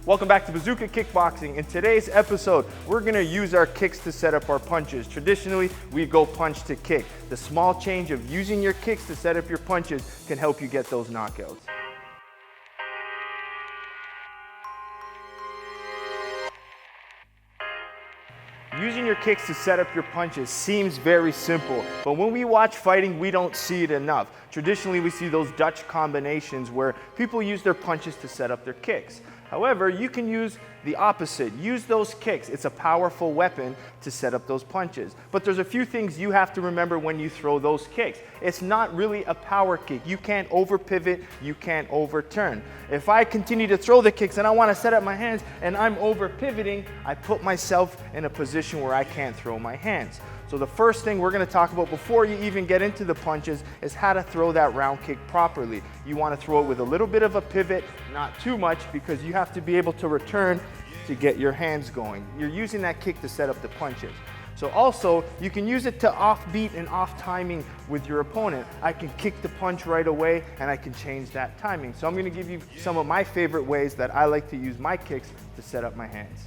Welcome back to Bazooka Kickboxing. In today's episode, we're going to use our kicks to set up our punches. Traditionally, we go punch to kick. The small change of using your kicks to set up your punches can help you get those knockouts. Using your kicks to set up your punches seems very simple, but when we watch fighting, we don't see it enough. Traditionally, we see those Dutch combinations where people use their punches to set up their kicks. However, you can use the opposite. Use those kicks. It's a powerful weapon to set up those punches. But there's a few things you have to remember when you throw those kicks. It's not really a power kick. You can't over pivot. You can't overturn. If I continue to throw the kicks and I want to set up my hands and I'm over pivoting, I put myself in a position where I can't throw my hands. So the first thing we're going to talk about before you even get into the punches is how to throw that round kick properly. You want to throw it with a little bit of a pivot, not too much, because you have to be able to return to get your hands going. You're using that kick to set up the punches. So also, you can use it to offbeat and off timing with your opponent. I can kick the punch right away and I can change that timing. So I'm going to give you some of my favorite ways that I like to use my kicks to set up my hands.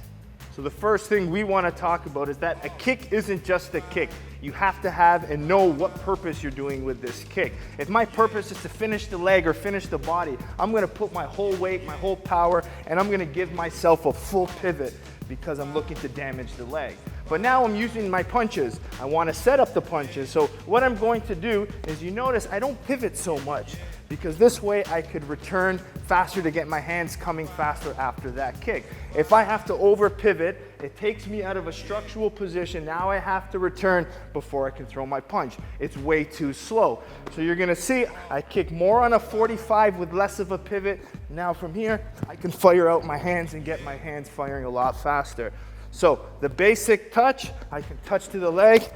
So the first thing we want to talk about is that a kick isn't just a kick. You have to have and know what purpose you're doing with this kick. If my purpose is to finish the leg or finish the body, I'm going to put my whole weight, my whole power, and I'm going to give myself a full pivot because I'm looking to damage the leg. But now I'm using my punches. I want to set up the punches. So what I'm going to do is, you notice I don't pivot so much, because this way I could return faster to get my hands coming faster after that kick. If I have to over pivot, it takes me out of a structural position. Now I have to return before I can throw my punch. It's way too slow. So you're gonna see I kick more on a 45 with less of a pivot. Now from here, I can fire out my hands and get my hands firing a lot faster. So the basic touch, I can touch to the leg,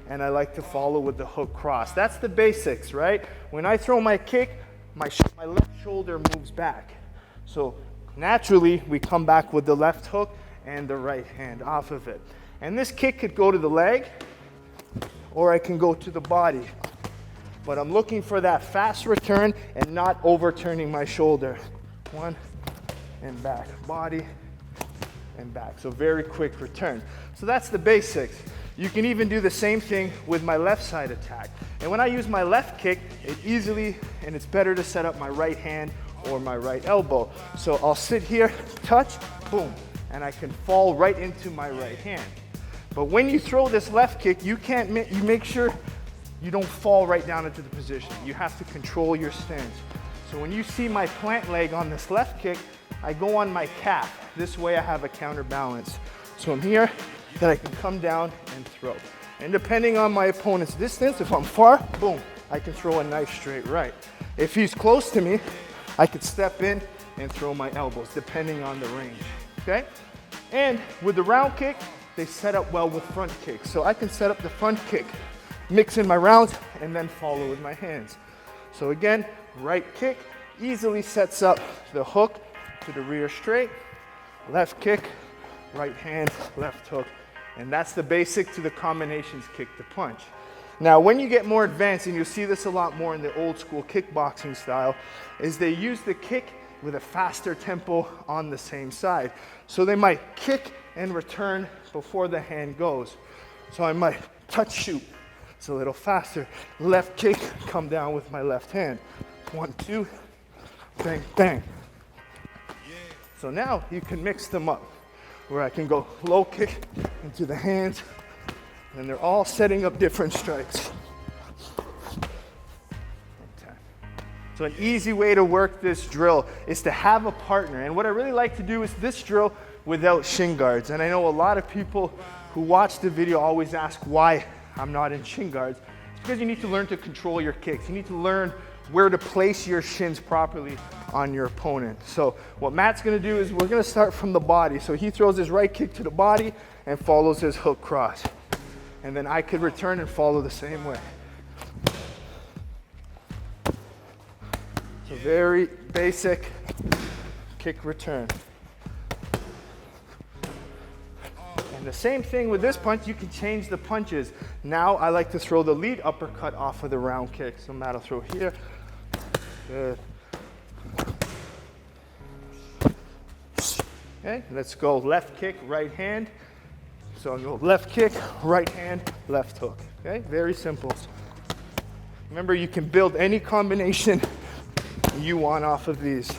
and I like to follow with the hook cross. That's the basics, right? When I throw my kick, my left shoulder moves back. So naturally, we come back with the left hook and the right hand off of it. And this kick could go to the leg, or I can go to the body. But I'm looking for that fast return and not overturning my shoulder. One and back, body and back. So very quick return. So that's the basics. You can even do the same thing with my left side attack. And when I use my left kick, it's better to set up my right hand or my right elbow. So I'll sit here, touch, boom, and I can fall right into my right hand. But when you throw this left kick, you make sure you don't fall right down into the position. You have to control your stance. So when you see my plant leg on this left kick, I go on my calf. This way I have a counterbalance. So I'm here, then I can come down and throw. And depending on my opponent's distance, if I'm far, boom, I can throw a nice straight right. If he's close to me, I could step in and throw my elbows, depending on the range, okay? And with the round kick, they set up well with front kicks. So I can set up the front kick, mix in my rounds, and then follow with my hands. So again, right kick easily sets up the hook to the rear straight, left kick, right hand, left hook. And that's the basic to the combinations kick to punch. Now, when you get more advanced, and you'll see this a lot more in the old school kickboxing style, is they use the kick with a faster tempo on the same side. So they might kick and return before the hand goes. So I might touch shoot. It's a little faster. Left kick, come down with my left hand. 1, 2, bang, bang. So now you can mix them up, where I can go low kick into the hands, and they're all setting up different strikes. So an easy way to work this drill is to have a partner. And what I really like to do is this drill without shin guards. And I know a lot of people who watch the video always ask why I'm not in shin guards. It's because you need to learn to control your kicks. You need to learn where to place your shins properly on your opponent. So what Matt's gonna do is we're gonna start from the body. So he throws his right kick to the body and follows his hook cross. And then I could return and follow the same way. So very basic kick return. And the same thing with this punch, you can change the punches. Now I like to throw the lead uppercut off of the round kick. So Matt will throw here. Good. Okay, let's go left kick, right hand. So go left kick, right hand, left hook. Okay, very simple. Remember, you can build any combination you want off of these.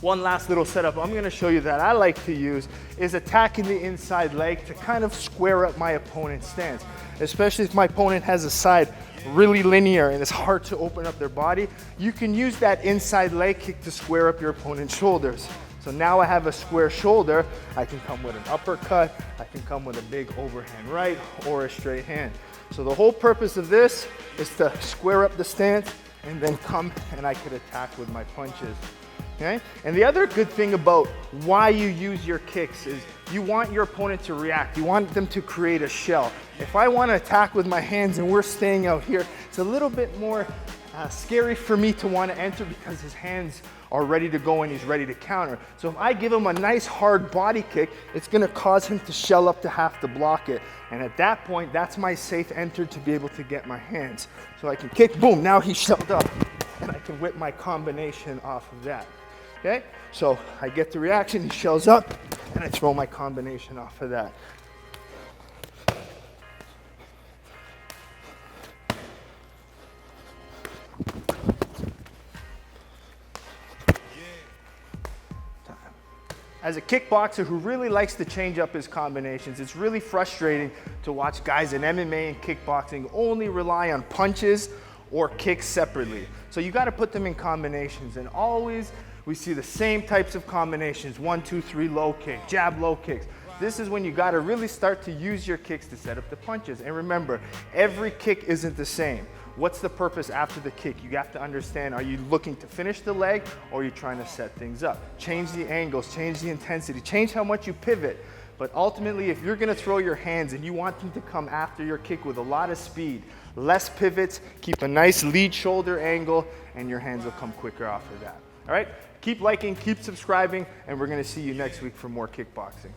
One last little setup I'm gonna show you that I like to use is attacking the inside leg to kind of square up my opponent's stance. Especially if my opponent has a side really linear and it's hard to open up their body, you can use that inside leg kick to square up your opponent's shoulders. So now I have a square shoulder, I can come with an uppercut, I can come with a big overhand right or a straight hand. So the whole purpose of this is to square up the stance and then come and I could attack with my punches. Okay? And the other good thing about why you use your kicks is you want your opponent to react. You want them to create a shell. If I want to attack with my hands and we're staying out here, it's a little bit more scary for me to want to enter because his hands are ready to go and he's ready to counter. So if I give him a nice hard body kick, it's going to cause him to shell up to have to block it. And at that point, that's my safe enter to be able to get my hands. So I can kick, boom, now he's shelled up. And I can whip my combination off of that. Okay, so I get the reaction, he shells up, and I throw my combination off of that. As a kickboxer who really likes to change up his combinations, it's really frustrating to watch guys in MMA and kickboxing only rely on punches or kicks separately. So you got to put them in combinations, and always we see the same types of combinations, 1, 2, 3, low kick, jab, low kicks. This is when you gotta really start to use your kicks to set up the punches. And remember, every kick isn't the same. What's the purpose after the kick? You have to understand, are you looking to finish the leg or are you trying to set things up? Change the angles, change the intensity, change how much you pivot. But ultimately, if you're gonna throw your hands and you want them to come after your kick with a lot of speed, less pivots, keep a nice lead shoulder angle, and your hands will come quicker off of that. All right? Keep liking, keep subscribing, and we're gonna see you next week for more kickboxing.